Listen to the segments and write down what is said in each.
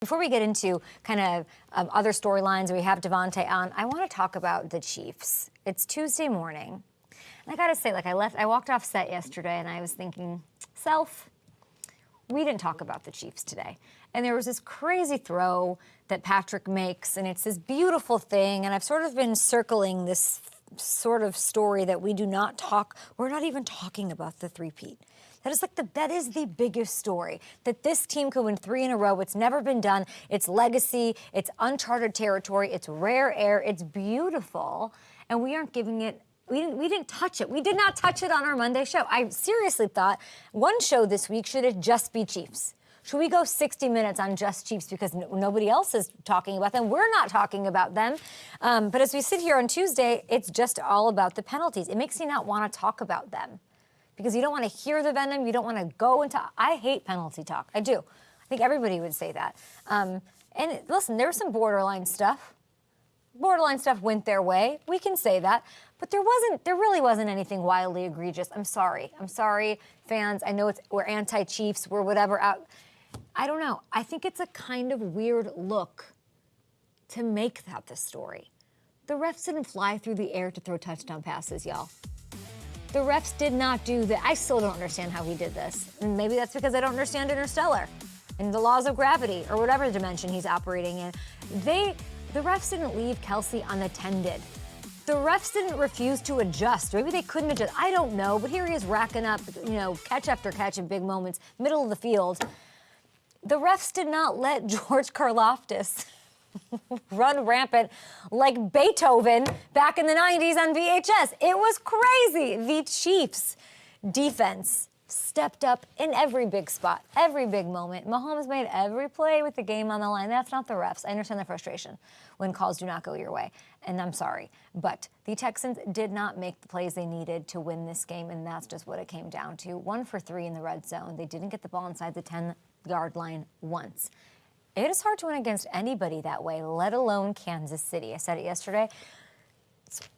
Before we get into kind of other storylines, we have Devontae on. I want to talk about the Chiefs. It's Tuesday morning. And I got to say, I walked off set yesterday and I was thinking, we didn't talk about the Chiefs today. And there was this crazy throw that Patrick makes, and it's this beautiful thing. And I've sort of been circling this sort of story that we're not even talking about the three-peat. That is the biggest story, that this team could win 3 in a row. It's never been done. It's legacy. It's uncharted territory. It's rare air. It's beautiful. And we aren't giving it, we didn't touch it. We did not touch it on our Monday show. I seriously thought one show this week should it just be Chiefs. Should we go 60 minutes on just Chiefs because nobody else is talking about them? We're not talking about them. But as we sit here on Tuesday, it's just all about the penalties. It makes me not want to talk about them because you don't want to hear the venom. You don't want to go into... I hate penalty talk. I do. I think everybody would say that. And listen, there was some borderline stuff. Borderline stuff went their way. We can say that. But there really wasn't anything wildly egregious. I'm sorry. I'm sorry, fans. I know we're anti-Chiefs. We're whatever. I don't know. I think it's a kind of weird look to make that the story. The refs didn't fly through the air to throw touchdown passes, y'all. The refs did not do that. I still don't understand how he did this. And maybe that's because I don't understand Interstellar and the laws of gravity or whatever dimension he's operating in. The refs didn't leave Kelce unattended. The refs didn't refuse to adjust. Maybe they couldn't adjust. I don't know. But here he is racking up, catch after catch in big moments, middle of the field. The refs did not let George Karlaftis run rampant like Beethoven back in the 90s on VHS. It was crazy. The Chiefs defense stepped up in every big spot, every big moment. Mahomes made every play with the game on the line. That's not the refs. I understand the frustration when calls do not go your way, and I'm sorry. But the Texans did not make the plays they needed to win this game, and that's just what it came down to. 1 for 3 in the red zone. They didn't get the ball inside the 10-yard line once. It is hard to win against anybody that way, let alone Kansas City. I said it yesterday.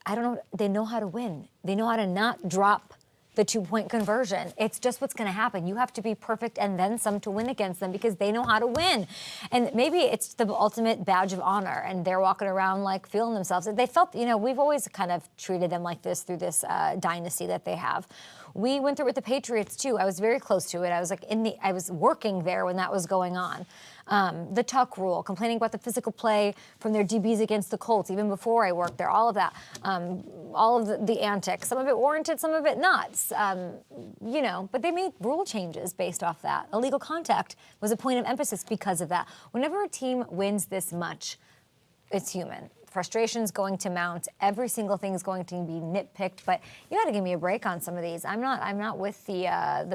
I don't know. They know how to win. They know how to not drop the 2-point conversion. It's just what's going to happen. You have to be perfect and then some to win against them because they know how to win. And maybe it's the ultimate badge of honor, and they're walking around like feeling themselves. They felt, we've always kind of treated them like this through this dynasty that they have. We went through it with the Patriots too. I was very close to it. I was I was working there when that was going on. The tuck rule, complaining about the physical play from their DBs against the Colts, even before I worked there, all of that, all of the antics, some of it warranted, some of it not, but they made rule changes based off that. Illegal contact was a point of emphasis because of that. Whenever a team wins this much, it's human. Frustration's going to mount. Every single thing is going to be nitpicked, but you got to give me a break on some of these. I'm not with the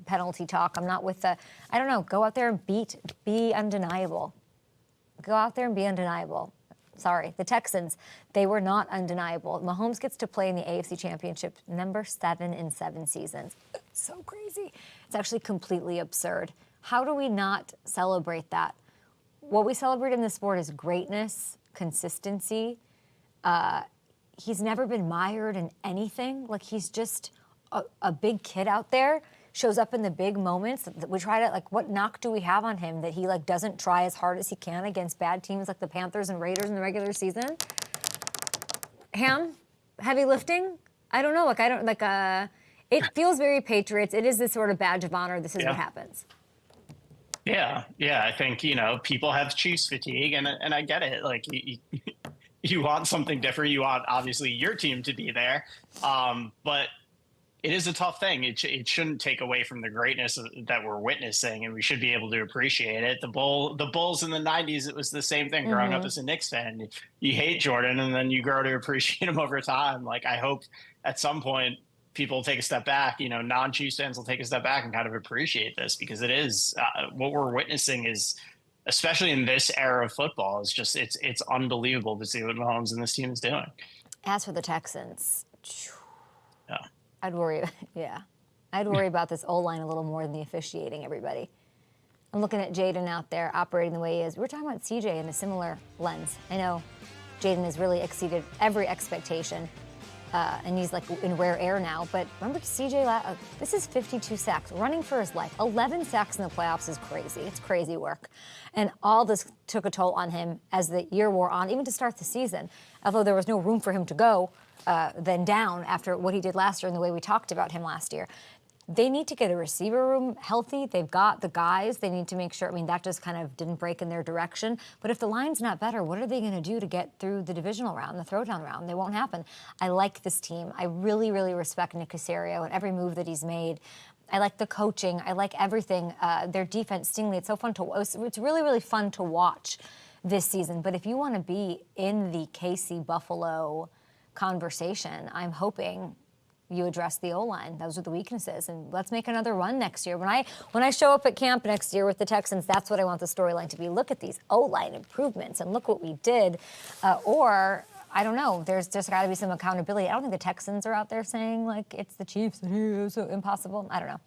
penalty talk. I'm not with I don't know. Go out there and be undeniable. Go out there and be undeniable. Sorry, the Texans, they were not undeniable. Mahomes gets to play in the AFC Championship, number 7 in 7 seasons. It's so crazy. It's actually completely absurd. How do we not celebrate that? What we celebrate in this sport is greatness, consistency. He's never been mired in anything. Like, he's just a big kid out there, shows up in the big moments. We try to, what knock do we have on him that he, doesn't try as hard as he can against bad teams like the Panthers and Raiders in the regular season? Heavy lifting? I don't know. It feels very Patriots. It is this sort of badge of honor. This is what happens. Yeah. I think, people have Chiefs fatigue, and I get it. You want something different. You want, obviously, your team to be there. But it is a tough thing. It shouldn't take away from the greatness that we're witnessing, and we should be able to appreciate it. The Bulls in the 90s, it was the same thing. Growing up as a Knicks fan, you hate Jordan, and then you grow to appreciate him over time. I hope at some point people take a step back, non-Chiefs fans will take a step back and kind of appreciate this, because it is what we're witnessing is, especially in this era of football, is just, it's unbelievable to see what Mahomes and this team is doing. As for the Texans, I'd worry about this O-line a little more than the officiating, everybody. I'm looking at Jaden out there operating the way he is. We're talking about CJ in a similar lens. I know Jaden has really exceeded every expectation. and he's like in rare air now. But remember CJ, this is 52 sacks, running for his life. 11 sacks in the playoffs is crazy. It's crazy work. And all this took a toll on him as the year wore on, even to start the season. Although there was no room for him to go then down after what he did last year and the way we talked about him last year. They need to get a receiver room healthy. They've got the guys. They need to make sure. I mean, that just kind of didn't break in their direction. But if the line's not better, what are they going to do to get through the divisional round, the throwdown round? They won't happen. I like this team. I really, really respect Nick Caserio and every move that he's made. I like the coaching. I like everything. Their defense, Stingley, it's so fun to watch. It's really, really fun to watch this season. But if you want to be in the KC Buffalo conversation, I'm hoping you address the O-line. Those are the weaknesses, and let's make another run next year. When I show up at camp next year with the Texans, that's what I want the storyline to be. Look at these O-line improvements, and look what we did. Or I don't know. There's just got to be some accountability. I don't think the Texans are out there saying like it's the Chiefs. It's so impossible. I don't know.